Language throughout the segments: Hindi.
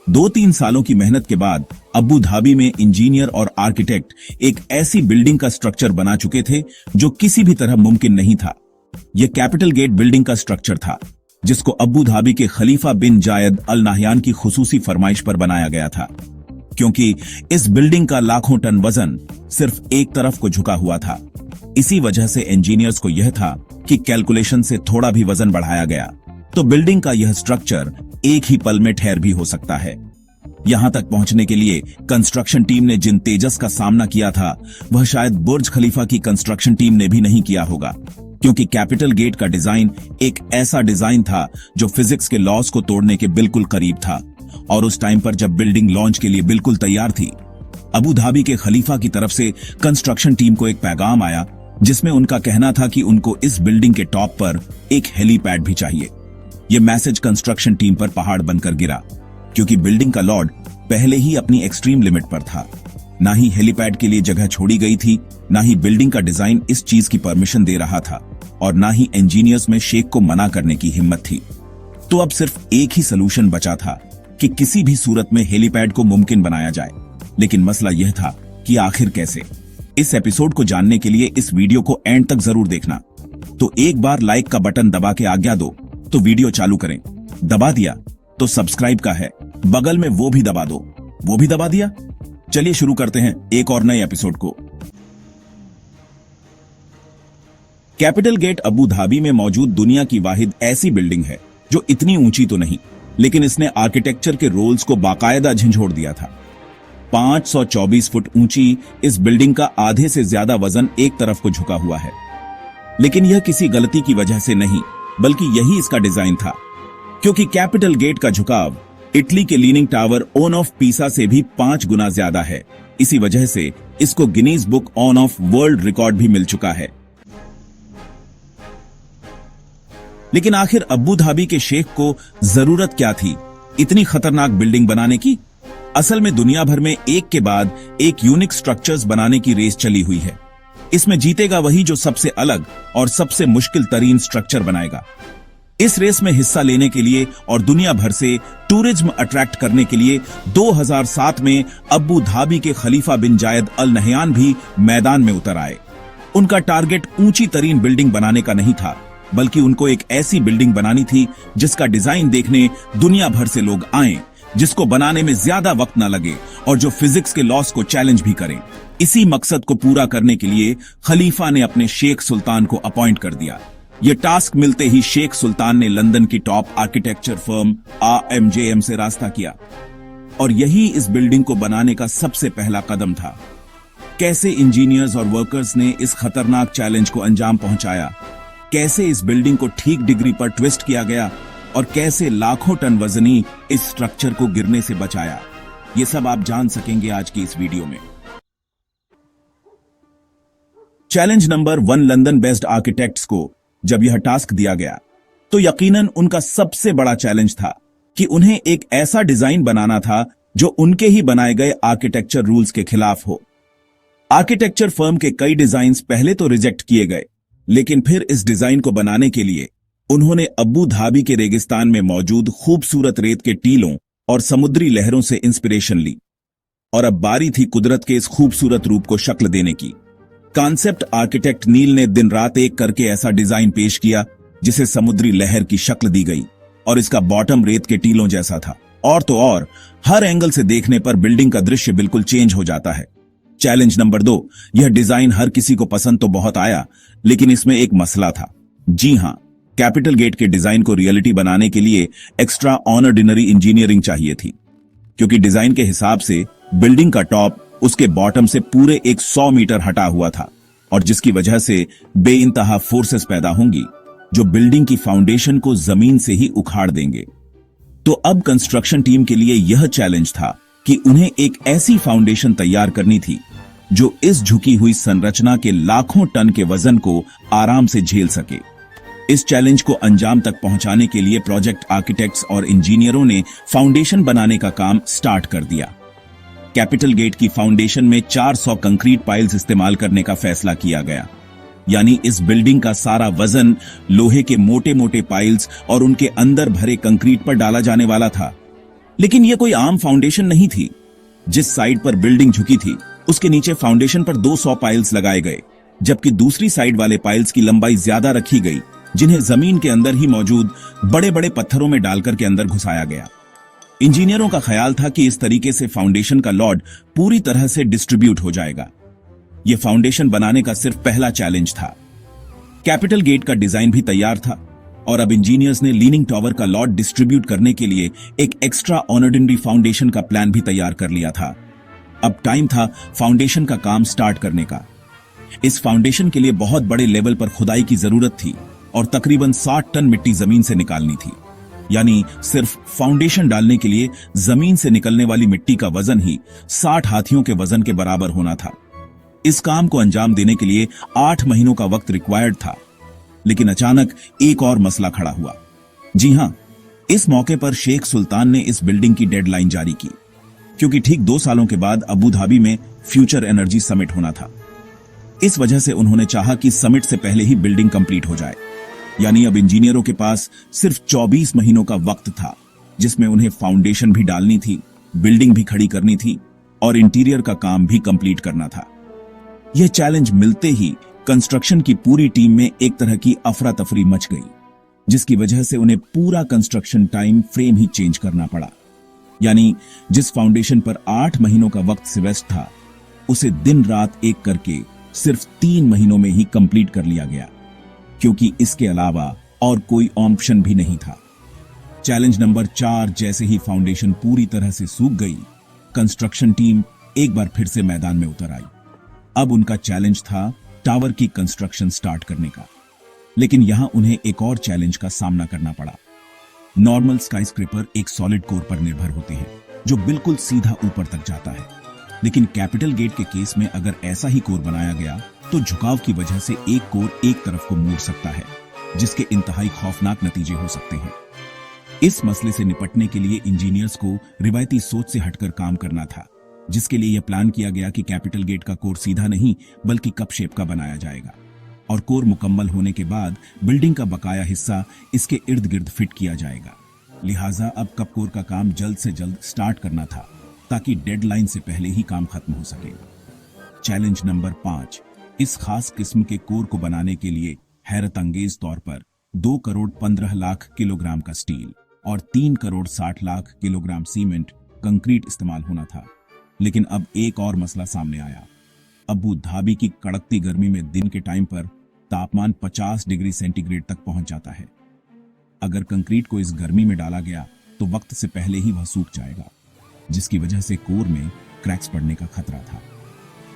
2-3 सालों की मेहनत के बाद अबू धाबी में इंजीनियर और आर्किटेक्ट एक ऐसी बिल्डिंग का स्ट्रक्चर बना चुके थे जो किसी भी तरह मुमकिन नहीं था। यह कैपिटल गेट बिल्डिंग का स्ट्रक्चर था, जिसको अबू धाबी के खलीफा बिन जायद अल नहयान की खुसूसी फरमाइश पर बनाया गया था, क्योंकि इस बिल्डिंग का लाखों टन वजन सिर्फ एक तरफ को झुका हुआ था। इसी वजह से इंजीनियर्स को यह था कि कैलकुलेशन से थोड़ा भी वजन बढ़ाया गया तो बिल्डिंग का यह स्ट्रक्चर एक ही पल में ठहर भी हो सकता है। यहां तक पहुंचने के लिए कंस्ट्रक्शन टीम ने जिन तेजस का सामना किया था, वह शायद बुर्ज खलीफा की कंस्ट्रक्शन टीम ने भी नहीं किया होगा, क्योंकि कैपिटल गेट का डिजाइन एक ऐसा डिजाइन था जो फिजिक्स के लॉस को तोड़ने के बिल्कुल करीब था। और उस टाइम पर जब बिल्डिंग लॉन्च के लिए बिल्कुल तैयार थी, अबू धाबी के खलीफा की तरफ से कंस्ट्रक्शन टीम को एक पैगाम आया, जिसमें उनका कहना था कि उनको इस बिल्डिंग के टॉप पर एक हेलीपैड भी चाहिए। यह मैसेज कंस्ट्रक्शन टीम पर पहाड़ बनकर गिरा, क्योंकि बिल्डिंग का लॉर्ड पहले ही अपनी एक्सट्रीम लिमिट पर था। ना ही हेलीपैड के लिए जगह छोड़ी गई थी, ना ही बिल्डिंग का डिजाइन इस चीज की परमिशन दे रहा था, और ना ही इंजीनियर्स में शेख को मना करने की हिम्मत थी। तो अब सिर्फ एक ही सलूशन बचा था कि किसी भी सूरत में हेलीपैड को मुमकिन बनाया जाए। लेकिन मसला यह था कि आखिर कैसे। इस एपिसोड को जानने के लिए इस वीडियो को एंड तक जरूर देखना। तो एक बार लाइक का बटन दबा के आज्ञा दो तो वीडियो चालू करें। दबा दिया तो सब्सक्राइब का है, बगल में वो भी दबा दो। वो भी दबा दिया? चलिए शुरू करते हैं एक और नए एपिसोड को। कैपिटल गेट अबू धाबी में मौजूद दुनिया की वाहिद ऐसी बिल्डिंग है जो इतनी ऊंची तो नहीं, लेकिन इसने आर्किटेक्चर के रोल्स को बाकायदा झंझोड़ दिया था। 524 फुट ऊंची इस बिल्डिंग का आधे से ज्यादा वजन एक तरफ को झुका हुआ है। लेकिन यह किसी गलती की वजह से नहीं, बल्कि यही इसका डिजाइन था, क्योंकि कैपिटल गेट का झुकाव इटली के leaning tower on of Pisa से भी 5 गुना ज्यादा है। इसी वजह से इसको Guinness book on off world record भी मिल चुका है। लेकिन आखिर अबू धाबी के शेख को जरूरत क्या थी इतनी खतरनाक बिल्डिंग बनाने की? असल में दुनिया भर में एक के बाद एक यूनिक स्ट्रक्चर्स बनाने की रेस चली हुई है। इसमें जीतेगा वही जो सबसे अलग और सबसे मुश्किल तरीन स्ट्रक्चर बनाएगा। इस रेस में हिस्सा लेने के लिए और दुनिया भर से टूरिज्म अट्रैक्ट करने के लिए 2007 में अबू धाबी के खलीफा बिन जायद अल नहयान भी मैदान में उतर आए। उनका टारगेट ऊंची तरीन बिल्डिंग बनाने का नहीं था, बल्कि उनको एक ऐसी बिल्डिंग बनानी थी जिसका डिजाइन देखने दुनिया भर से लोग आएं, जिसको बनाने में ज्यादा वक्त न लगे और जो फिजिक्स के लॉस को चैलेंज भी करें। इसी मकसद को पूरा करने के लिए खलीफा ने अपने शेख सुल्तान को अपॉइंट कर दिया। यह टास्क मिलते ही शेख सुल्तान ने लंदन की टॉप आर्किटेक्चर फर्म RMJM से रास्ता किया, और यही इस बिल्डिंग को बनाने का सबसे पहला कदम था। कैसे इंजीनियर्स और वर्कर्स ने इस खतरनाक चैलेंज को अंजाम पहुंचाया, कैसे इस बिल्डिंग को ठीक डिग्री पर ट्विस्ट किया गया, और कैसे लाखों टन वजनी इस स्ट्रक्चर को गिरने से बचाया, ये सब आप जान सकेंगे आज की इस वीडियो में। Challenge number 1 London based architects को जब यह टास्क दिया गया तो यकीनन उनका सबसे बड़ा चैलेंज था कि उन्हें एक ऐसा डिजाइन बनाना था जो उनके ही बनाए गए आर्किटेक्चर रूल्स के खिलाफ हो। आर्किटेक्चर फर्म के कई डिजाइन्स पहले तो रिजेक्ट किए गए, लेकिन फिर इस डिजाइन को बनाने के लिए उन्होंने अबू धाबी के रेगिस्तान में मौजूद खूबसूरत रेत के टीलों और समुद्री लहरों से इंस्पिरेशन ली, और अब बारी थी कुदरत के इस खूबसूरत रूप को शक्ल देने की। कॉन्सेप्ट आर्किटेक्ट नील ने दिन रात एक करके ऐसा डिजाइन पेश किया जिसे समुद्री लहर की शक्ल दी गई, और इसका बॉटम रेत के टीलों जैसा था। और तो और हर एंगल से देखने पर बिल्डिंग का दृश्य बिल्कुल चेंज हो जाता है। चैलेंज नंबर 2, यह डिजाइन हर किसी को पसंद तो बहुत आया, लेकिन इसमें एक मसला था। जी हां, कैपिटल गेट के डिजाइन को रियलिटी बनाने के लिए एक्स्ट्रा ऑर्डिनरी इंजीनियरिंग चाहिए थी, क्योंकि डिजाइन के हिसाब से बिल्डिंग का टॉप उसके बॉटम से पूरे 100 मीटर हटा हुआ था, और जिसकी वजह से बेइंतहा फोर्सेस पैदा होंगी जो बिल्डिंग की फाउंडेशन को जमीन से ही उखाड़ देंगे। तो अब कंस्ट्रक्शन टीम के लिए यह चैलेंज था कि उन्हें एक ऐसी फाउंडेशन तैयार करनी थी जो इस झुकी हुई संरचना के लाखों टन के वजन को आराम से झेल सके। इस चैलेंज को अंजाम तक पहुंचाने के लिए प्रोजेक्ट आर्किटेक्ट्स और इंजीनियरों ने फाउंडेशन बनाने का काम स्टार्ट कर दिया। कैपिटल गेट की फाउंडेशन में 400 कंक्रीट पाइल्स इस्तेमाल करने का फैसला किया गया, यानी इस बिल्डिंग का सारा वजन लोहे के मोटे मोटे पाइल्स और उनके अंदर भरे कंक्रीट पर डाला जाने वाला था। लेकिन यह कोई आम फाउंडेशन नहीं थी। जिस साइड पर बिल्डिंग झुकी थी उसके नीचे फाउंडेशन पर 200 पाइल्स लगाए गए, जबकि दूसरी साइड वाले पाइल्स की लंबाई ज्यादा रखी गई, जिन्हें जमीन के अंदर ही मौजूद बड़े बड़े पत्थरों में डालकर के अंदर घुसाया गया। इंजीनियरों का ख्याल था कि इस तरीके से फाउंडेशन का लोड पूरी तरह से डिस्ट्रीब्यूट हो जाएगा। यह फाउंडेशन बनाने का सिर्फ पहला चैलेंज था। कैपिटल गेट का डिजाइन भी तैयार था और अब इंजीनियर्स ने लीनिंग टावर का लोड डिस्ट्रीब्यूट करने के लिए एक एक्स्ट्रा ऑर्डिनरी फाउंडेशन का प्लान भी तैयार कर लिया था। अब टाइम था फाउंडेशन का काम स्टार्ट करने का। इस फाउंडेशन के लिए बहुत बड़े लेवल पर खुदाई की जरूरत थी और तकरीबन 60 टन मिट्टी जमीन से निकालनी थी। यानी सिर्फ फाउंडेशन डालने के लिए जमीन से निकलने वाली मिट्टी का वजन ही 60 हाथियों के वजन के बराबर होना था। इस काम को अंजाम देने के लिए 8 महीनों का वक्त रिक्वायर्ड था। लेकिन अचानक एक और मसला खड़ा हुआ। जी हां, इस मौके पर शेख सुल्तान ने इस बिल्डिंग की डेडलाइन जारी की, क्योंकि ठीक 2 सालों के बाद अबू धाबी में फ्यूचर एनर्जी समिट होना था। इस वजह से उन्होंने चाहा कि समिट से पहले ही बिल्डिंग कंप्लीट हो जाए। यानी अब इंजीनियरों के पास सिर्फ 24 महीनों का वक्त था, जिसमें उन्हें फाउंडेशन भी डालनी थी, बिल्डिंग भी खड़ी करनी थी और इंटीरियर का काम भी कंप्लीट करना था। यह चैलेंज मिलते ही कंस्ट्रक्शन की पूरी टीम में एक तरह की अफरा तफरी मच गई, जिसकी वजह से उन्हें पूरा कंस्ट्रक्शन टाइम फ्रेम ही चेंज करना पड़ा। यानी जिस फाउंडेशन पर 8 महीनों का वक्त सिवेस्ट था, उसे दिन रात एक करके सिर्फ 3 महीनों में ही कंप्लीट कर लिया गया, क्योंकि इसके अलावा और कोई ऑप्शन भी नहीं था। चैलेंज नंबर 4 जैसे ही फाउंडेशन पूरी तरह से सूख गई, कंस्ट्रक्शन टीम एक बार फिर से मैदान में उतर आई। अब उनका चैलेंज था टावर की कंस्ट्रक्शन स्टार्ट करने का। लेकिन यहां उन्हें एक और चैलेंज का सामना करना पड़ा। नॉर्मल स्काईस्क्रेपर एक सॉलिड कोर पर निर्भर होते हैं, जो बिल्कुल सीधा ऊपर तक जाता है। लेकिन कैपिटल गेट के केस में अगर ऐसा ही कोर बनाया गया तो झुकाव की वजह से एक कोर एक तरफ को मोड़ सकता है, जिसके इंतहाई खौफनाक नतीजे हो सकते हैं। इस मसले से निपटने के लिए इंजीनियर्स को रिवायती सोच से हटकर काम करना था, जिसके लिए यह प्लान किया गया कि कैपिटल गेट का कोर सीधा नहीं बल्कि कप शेप का बनाया जाएगा और कोर मुकम्मल होने के बाद बिल्डिंग का बकाया हिस्सा इसके इर्द गिर्द फिट किया जाएगा। लिहाजा अब कप कोर का काम जल्द से जल्द स्टार्ट करना था, ताकि डेडलाइन से पहले ही काम खत्म हो सके। चैलेंज नंबर 5, इस खास किस्म के कोर को बनाने के लिए हैरत अंगेज तौर पर 2 करोड़ 15 लाख किलोग्राम का स्टील और 3 crore 60 lakh kilogram cement concrete इस्तेमाल होना था। लेकिन अब एक और मसला सामने आया। अबू धाबी की कड़कती गर्मी में दिन के टाइम पर तापमान 50 डिग्री सेंटीग्रेड तक पहुंच जाता है। अगर कंक्रीट को इस गर्मी में डाला गया तो वक्त से पहले ही वह सूख जाएगा, जिसकी वजह से कोर में क्रैक्स पड़ने का खतरा था।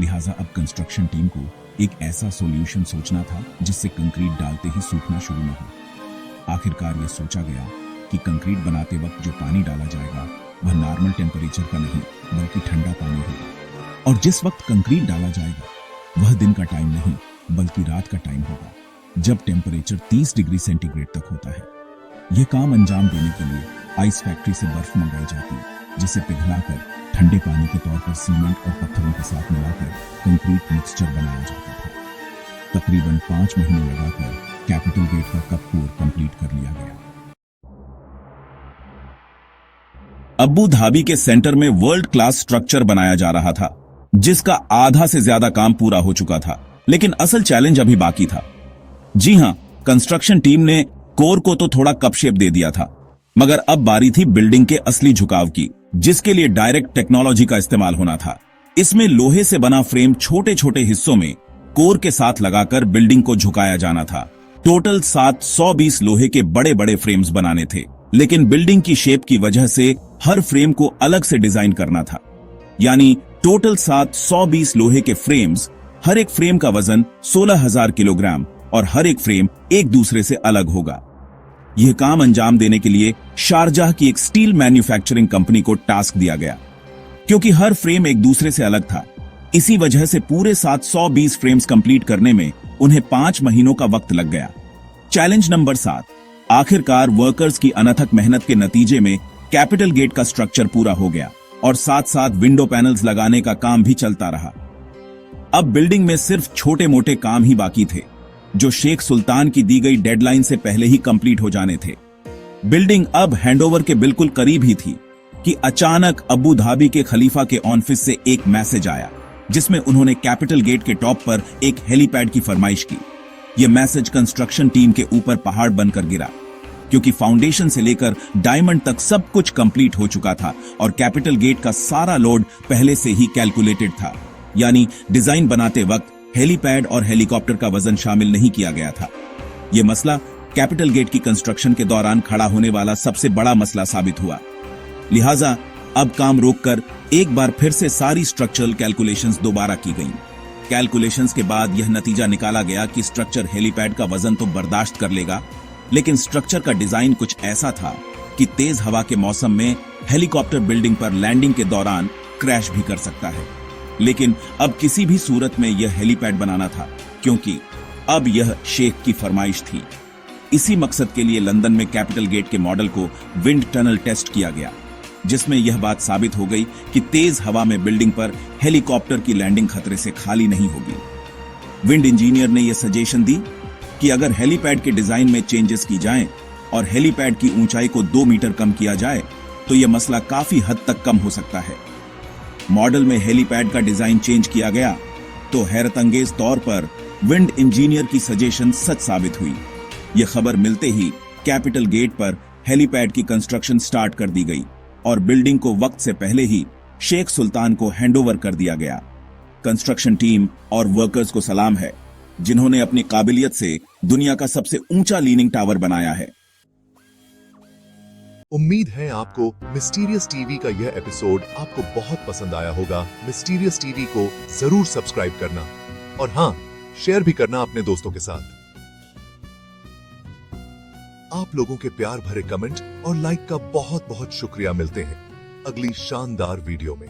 लिहाजा अब कंस्ट्रक्शन टीम को एक ऐसा सॉल्यूशन सोचना था जिससे कंक्रीट डालते ही सूखना शुरू न हो। आखिरकार यह सोचा गया कि कंक्रीट बनाते वक्त जो पानी डाला जाएगा वह नॉर्मल टेम्परेचर का नहीं बल्कि ठंडा पानी होगा, और जिस वक्त कंक्रीट डाला जाएगा वह दिन का टाइम नहीं बल्कि रात का टाइम होगा, जब टेम्परेचर 30 डिग्री सेंटीग्रेड तक होता है। यह काम अंजाम देने के लिए आइस फैक्ट्री से बर्फ मंगाई जाती है, जिसे पिघलाकर ठंडे पानी के तौर पर सीमेंट और पत्थरों के साथ मिलाकर कंक्रीट मिक्सचर बनाया जाता था। तकरीबन 5 महीने लगाकर कैपिटल गेट का कप कोर कंप्लीट कर लिया गया। अबू धाबी के सेंटर में वर्ल्ड क्लास स्ट्रक्चर बनाया जा रहा था, जिसका आधा से ज्यादा काम पूरा हो चुका था। लेकिन असल चैलेंज अभी बाकी था। जी हां, कंस्ट्रक्शन टीम ने कोर को तो थोड़ा कप शेप दे दिया था, मगर अब बारी थी बिल्डिंग के असली झुकाव की, जिसके लिए डायरेक्ट टेक्नोलॉजी का इस्तेमाल होना था। इसमें लोहे से बना फ्रेम छोटे छोटे हिस्सों में कोर के साथ लगाकर बिल्डिंग को झुकाया जाना था। टोटल 720 लोहे के बड़े बड़े फ्रेम्स बनाने थे, लेकिन बिल्डिंग की शेप की वजह से हर फ्रेम को अलग से डिजाइन करना था। यानी टोटल 720 लोहे के फ्रेम्स, हर एक फ्रेम का वजन 16,000 किलोग्राम और हर एक फ्रेम एक दूसरे से अलग होगा। यह काम अंजाम देने के लिए शारजाह की एक स्टील मैन्युफैक्चरिंग कंपनी को टास्क दिया गया, क्योंकि हर फ्रेम एक दूसरे से अलग था। इसी वजह से पूरे 720 फ्रेम्स कंप्लीट करने में उन्हें 5 महीनों का वक्त लग गया। चैलेंज नंबर 7, आखिरकार वर्कर्स की अनथक मेहनत के नतीजे में कैपिटल गेट का स्ट्रक्चर पूरा हो गया और साथ साथ विंडो पैनल्स लगाने का काम भी चलता रहा। अब बिल्डिंग में सिर्फ छोटे मोटे काम ही बाकी थे, जो शेख सुल्तान की दी गई डेडलाइन से पहले ही कंप्लीट हो जाने थे। बिल्डिंग अब हैंडओवर के बिल्कुल करीब ही थी कि अचानक अबू धाबी के खलीफा के ऑफिस से एक मैसेज आया जिसमें उन्होंने कैपिटल गेट के टॉप पर एक हेलीपैड की फरमाइश की। यह मैसेज कंस्ट्रक्शन टीम के ऊपर पहाड़ बनकर गिरा, क्योंकि फाउंडेशन से लेकर डायमंड तक सब कुछ कंप्लीट हो चुका था और कैपिटल गेट का सारा लोड पहले से ही कैलकुलेटेड था। यानी डिजाइन बनाते वक्त हेलीपैड और हेलीकॉप्टर का वजन शामिल नहीं किया गया था। यह मसला कैपिटल गेट की कंस्ट्रक्शन के दौरान खड़ा होने वाला सबसे बड़ा मसला साबित हुआ। लिहाजा अब काम रोककर एक बार फिर से सारी स्ट्रक्चरल कैलकुलेशंस दोबारा की गईं। कैलकुलेशंस के बाद यह नतीजा निकाला गया कि स्ट्रक्चर हेलीपैड का वजन तो बर्दाश्त कर लेगा, लेकिन स्ट्रक्चर का डिजाइन कुछ ऐसा था कि तेज हवा के मौसम में हेलीकॉप्टर बिल्डिंग पर लैंडिंग के दौरान क्रैश भी कर सकता है। लेकिन अब किसी भी सूरत में यह हेलीपैड बनाना था, क्योंकि अब यह शेख की फरमाइश थी। इसी मकसद के लिए लंदन में कैपिटल गेट के मॉडल को विंड टनल टेस्ट किया गया, जिसमें यह बात साबित हो गई कि तेज हवा में बिल्डिंग पर हेलीकॉप्टर की लैंडिंग खतरे से खाली नहीं होगी। विंड इंजीनियर ने यह सजेशन दी कि अगर हेलीपैड के डिजाइन में चेंजेस की जाएं और हेलीपैड की ऊंचाई को 2 मीटर कम किया जाए तो यह मसला काफी हद तक कम हो सकता है। मॉडल में हेलीपैड का डिजाइन चेंज किया गया तो हैरतअंगेज तौर पर विंड इंजीनियर की सजेशन सच साबित हुई। यह खबर मिलते ही कैपिटल गेट पर हेलीपैड की कंस्ट्रक्शन स्टार्ट कर दी गई और बिल्डिंग को वक्त से पहले ही शेख सुल्तान को हैंडओवर कर दिया गया। कंस्ट्रक्शन टीम और वर्कर्स को सलाम है, जिन्होंने अपनी काबिलियत से दुनिया का सबसे ऊंचा लीनिंग टावर बनाया है। उम्मीद है आपको मिस्टीरियस टीवी का यह एपिसोड आपको बहुत पसंद आया होगा। मिस्टीरियस टीवी को जरूर सब्सक्राइब करना और हाँ, शेयर भी करना अपने दोस्तों के साथ। आप लोगों के प्यार भरे कमेंट और लाइक का बहुत बहुत शुक्रिया। मिलते हैं अगली शानदार वीडियो में।